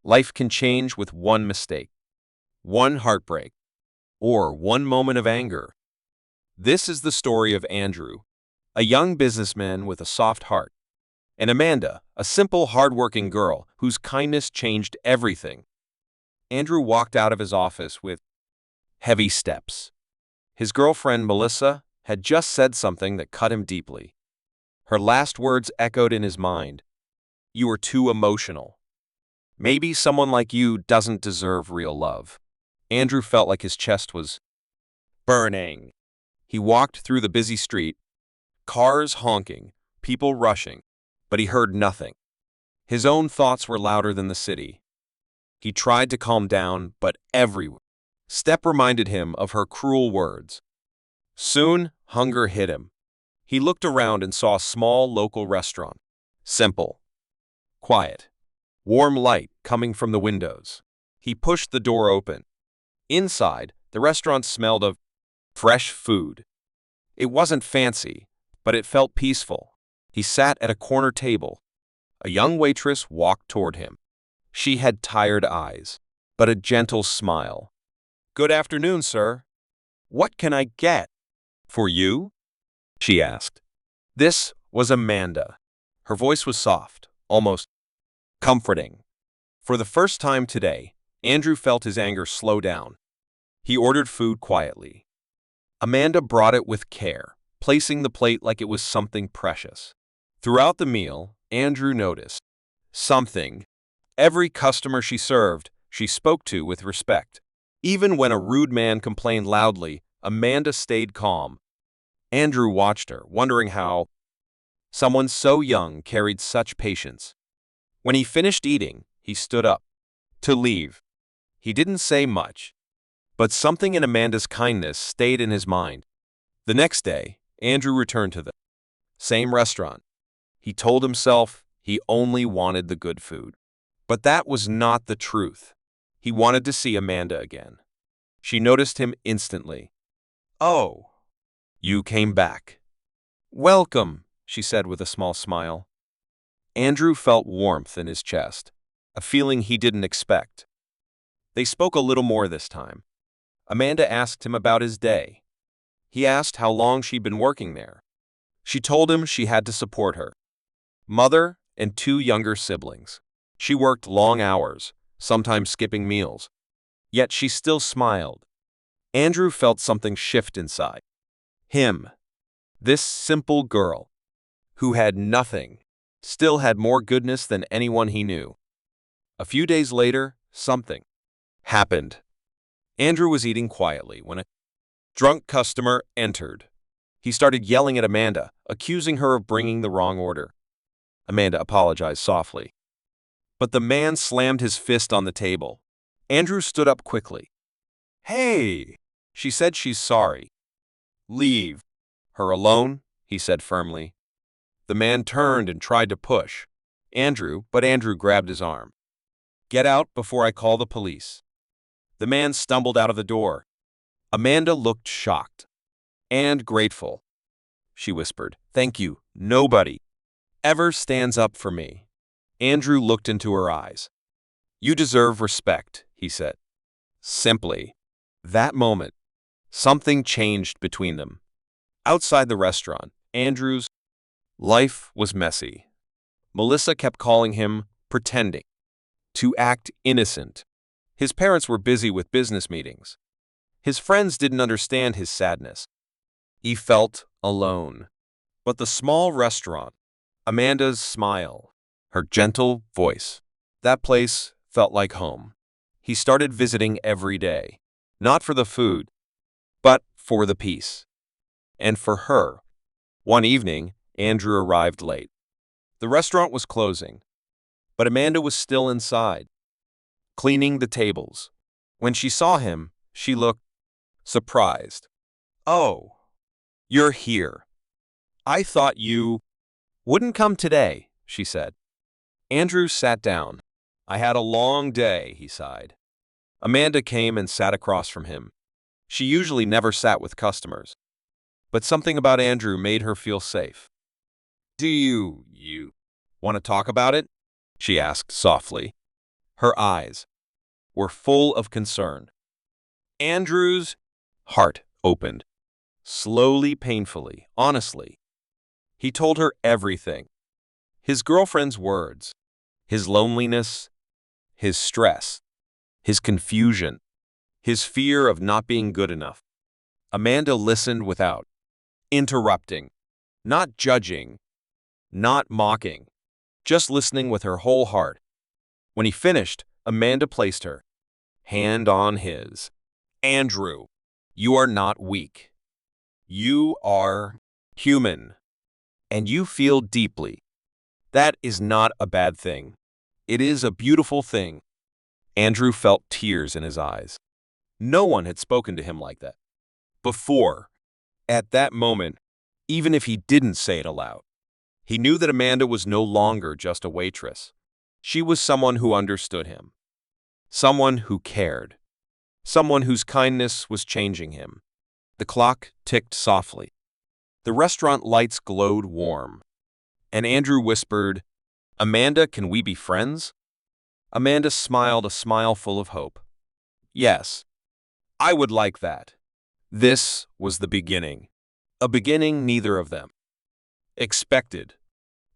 Life can change with one mistake, one heartbreak, or one moment of anger. This is the story of Andrew, a young businessman with a soft heart, and Amanda, a simple, hardworking girl whose kindness changed everything. Andrew walked out of his office with heavy steps. His girlfriend, Melissa, had just said something that cut him deeply. Her last words echoed in his mind. "You are too emotional. Maybe someone like you doesn't deserve real love." Andrew felt like his chest was burning. He walked through the busy street, cars honking, people rushing, but he heard nothing. His own thoughts were louder than the city. He tried to calm down, but every step reminded him of her cruel words. Soon, hunger hit him. He looked around and saw a small local restaurant. Simple, quiet, warm light coming from the windows. He pushed the door open. Inside, the restaurant smelled of fresh food. It wasn't fancy, but it felt peaceful. He sat at a corner table. A young waitress walked toward him. She had tired eyes, but a gentle smile. "Good afternoon, sir. What can I get for you?" she asked. This was Amanda. Her voice was soft, almost comforting. For the first time today, Andrew felt his anger slow down. He ordered food quietly. Amanda brought it with care, placing the plate like it was something precious. Throughout the meal, Andrew noticed something. Every customer she served, she spoke to with respect. Even when a rude man complained loudly, Amanda stayed calm. Andrew watched her, wondering how someone so young carried such patience. When he finished eating, he stood up to leave. He didn't say much, but something in Amanda's kindness stayed in his mind. The next day, Andrew returned to the same restaurant. He told himself he only wanted the good food. But that was not the truth. He wanted to see Amanda again. She noticed him instantly. "Oh, you came back. Welcome," she said with a small smile. Andrew felt warmth in his chest, a feeling he didn't expect. They spoke a little more this time. Amanda asked him about his day. He asked how long she'd been working there. She told him she had to support her mother and two younger siblings. She worked long hours, sometimes skipping meals. Yet she still smiled. Andrew felt something shift inside him. This simple girl, who had nothing, still had more goodness than anyone he knew. A few days later, something happened. Andrew was eating quietly when a drunk customer entered. He started yelling at Amanda, accusing her of bringing the wrong order. Amanda apologized softly, but the man slammed his fist on the table. Andrew stood up quickly. "Hey," she said, "she's sorry. Leave her alone," he said firmly. The man turned and tried to push but Andrew grabbed his arm. "Get out before I call the police." The man stumbled out of the door. Amanda looked shocked and grateful. She whispered, "Thank you. Nobody ever stands up for me." Andrew looked into her eyes. "You deserve respect," he said. Simply. That moment, something changed between them. Outside the restaurant, Andrew's life was messy. Melissa kept calling him pretending to act innocent. His parents were busy with business meetings. His friends didn't understand his sadness. He felt alone. But the small restaurant, Amanda's smile, her gentle voice, that place felt like home. He started visiting every day, not for the food, but for the peace. And for her. One evening, Andrew arrived late. The restaurant was closing, but Amanda was still inside, cleaning the tables. When she saw him, she looked surprised. "Oh, you're here. I thought you wouldn't come today," she said. Andrew sat down. "I had a long day," he sighed. Amanda came and sat across from him. She usually never sat with customers, but something about Andrew made her feel safe. "Do you want to talk about it?" she asked softly. Her eyes were full of concern. Andrew's heart opened, slowly, painfully, honestly. He told her everything. His girlfriend's words, his loneliness, his stress, his confusion, his fear of not being good enough. Amanda listened without interrupting, not judging, not mocking, just listening with her whole heart. When he finished, Amanda placed her hand on his. Andrew, you are not weak. You are human, and you feel deeply. That is not a bad thing. It is a beautiful thing. Andrew felt tears in his eyes. No one had spoken to him like that before. At that moment, even if he didn't say it aloud, he knew that Amanda was no longer just a waitress. She was someone who understood him, someone who cared, someone whose kindness was changing him. The clock ticked softly. The restaurant lights glowed warm, and Andrew whispered, "Amanda, can we be friends?" Amanda smiled a smile full of hope. "Yes, I would like that." This was the beginning, a beginning neither of them expected.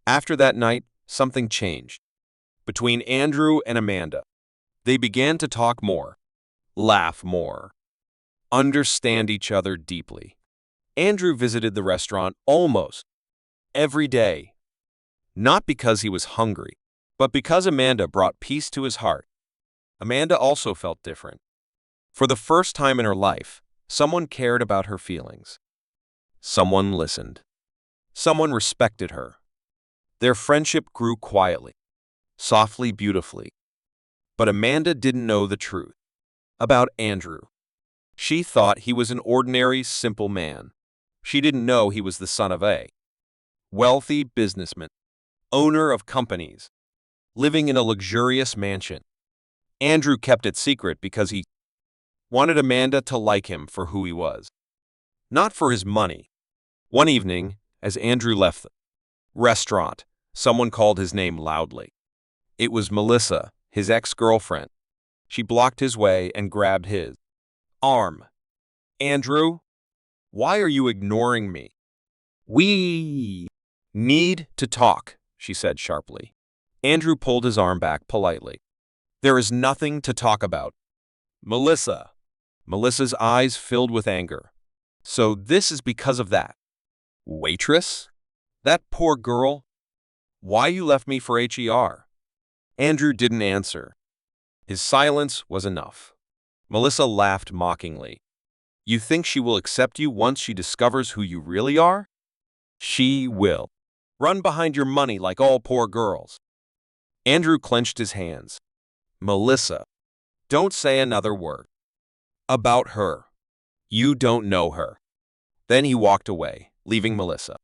After that night, something changed. Between Andrew and Amanda, they began to talk more, laugh more, understand each other deeply. Andrew visited the restaurant almost every day, not because he was hungry, but because Amanda brought peace to his heart. Amanda also felt different. For the first time in her life, someone cared about her feelings. Someone listened. Someone respected her. Their friendship grew quietly, softly, beautifully. But Amanda didn't know the truth about Andrew. She thought he was an ordinary, simple man. She didn't know he was the son of a wealthy businessman, owner of companies, living in a luxurious mansion. Andrew kept it secret because he wanted Amanda to like him for who he was, not for his money. One evening, as Andrew left the restaurant, someone called his name loudly. It was Melissa, his ex-girlfriend. She blocked his way and grabbed his arm. "Andrew, why are you ignoring me?" "We need to talk," she said sharply. Andrew pulled his arm back politely. "There is nothing to talk about." "Melissa." Melissa's eyes filled with anger. "So this is because of that waitress? That poor girl? Why you left me for HER?" Andrew didn't answer. His silence was enough. Melissa laughed mockingly. "You think she will accept you once she discovers who you really are? She will. Run behind your money like all poor girls." Andrew clenched his hands. "Melissa, don't say another word about her. You don't know her." Then he walked away, leaving Melissa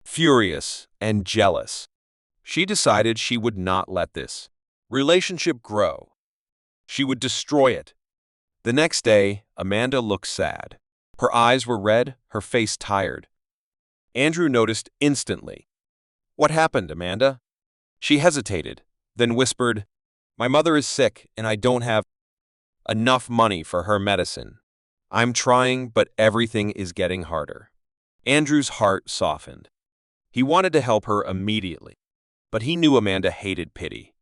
furious and jealous. She decided she would not let this relationship grow. She would destroy it. The next day, Amanda looked sad. Her eyes were red, her face tired. Andrew noticed instantly. "What happened, Amanda?" She hesitated, then whispered, "My mother is sick and I don't have enough money for her medicine. I'm trying, but everything is getting harder." Andrew's heart softened. He wanted to help her immediately, but he knew Amanda hated pity.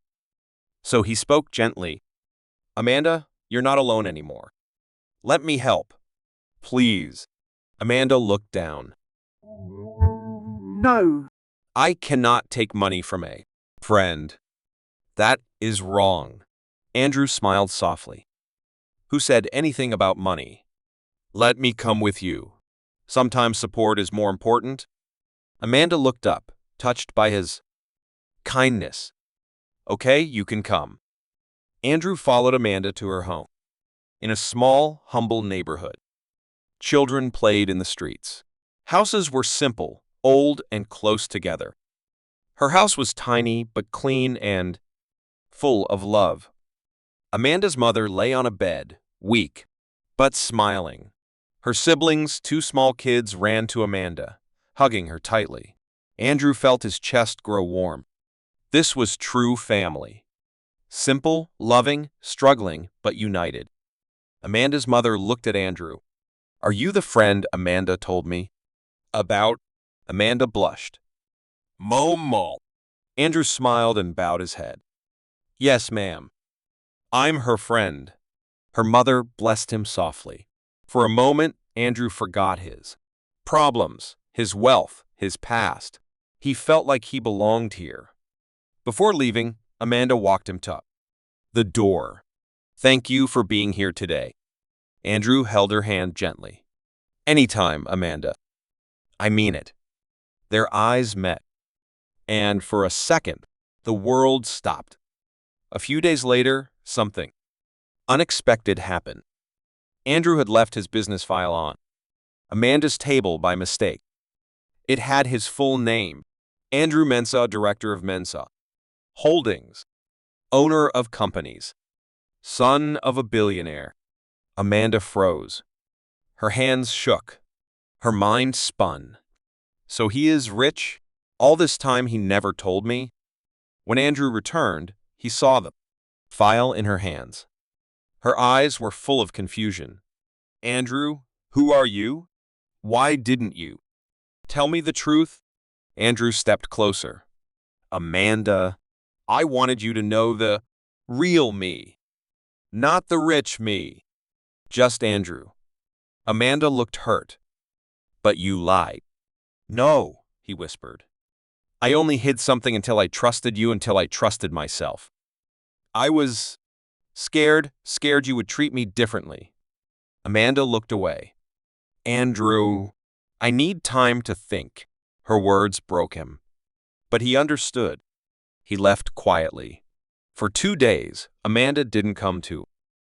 So he spoke gently. "Amanda, you're not alone anymore. Let me help. Please." Amanda looked down. No. "I cannot take money from a friend. That is wrong." Andrew smiled softly. "Who said anything about money? Let me come with you. Sometimes support is more important." Amanda looked up, touched by his kindness. "Okay, you can come." Andrew followed Amanda to her home. In a small, humble neighborhood, children played in the streets. Houses were simple, old, and close together. Her house was tiny but clean and full of love. Amanda's mother lay on a bed, weak, but smiling. Her siblings, two small kids, ran to Amanda, hugging her tightly. Andrew felt his chest grow warm. This was true family. Simple, loving, struggling, but united. Amanda's mother looked at Andrew. Are you the friend Amanda told me about? Amanda blushed. Mo. Andrew smiled and bowed his head. Yes, ma'am. I'm her friend. Her mother blessed him softly. For a moment, Andrew forgot his problems, his wealth, his past. He felt like he belonged here. Before leaving, Amanda walked him to the door. Thank you for being here today. Andrew held her hand gently. Anytime, Amanda. I mean it. Their eyes met, and for a second, the world stopped. A few days later, something unexpected happened. Andrew had left his business file on Amanda's table by mistake. It had his full name, Andrew Mensah, director of Mensah Holdings, owner of companies, son of a billionaire. Amanda froze. Her hands shook. Her mind spun. So he is rich? All this time he never told me? When Andrew returned, he saw the file in her hands. Her eyes were full of confusion. Andrew, who are you? Why didn't you tell me the truth? Andrew stepped closer. Amanda, I wanted you to know the real me, not the rich me. Just Andrew. Amanda looked hurt. But you lied. No, he whispered. I only hid something until I trusted you, until I trusted myself. I was scared you would treat me differently. Amanda looked away. Andrew, I need time to think. Her words broke him. But he understood. He left quietly. For 2 days, Amanda didn't come to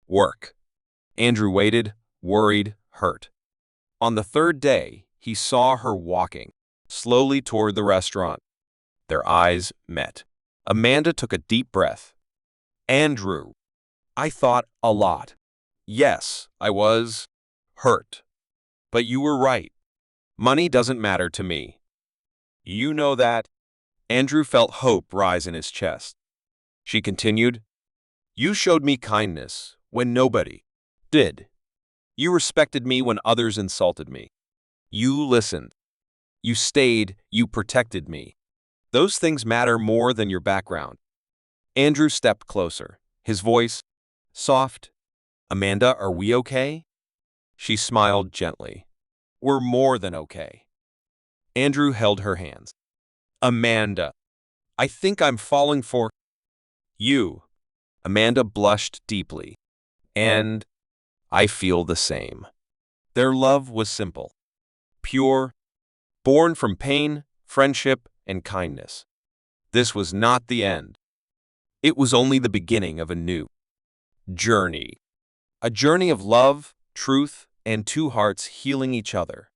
work. Andrew waited, worried, hurt. On the 3rd day, he saw her walking slowly toward the restaurant. Their eyes met. Amanda took a deep breath. Andrew, I thought a lot. Yes, I was hurt. But you were right. Money doesn't matter to me. You know that. Andrew felt hope rise in his chest. She continued, You showed me kindness when nobody did. You respected me when others insulted me. You listened. You stayed. You protected me. Those things matter more than your background. Andrew stepped closer, his voice soft. Amanda, are we okay? She smiled gently. We're more than okay. Andrew held her hands. Amanda, I think I'm falling for you. Amanda blushed deeply. And I feel the same. Their love was simple, pure, born from pain, friendship, and kindness. This was not the end. It was only the beginning of a new journey. A journey of love, truth, and 2 hearts healing each other.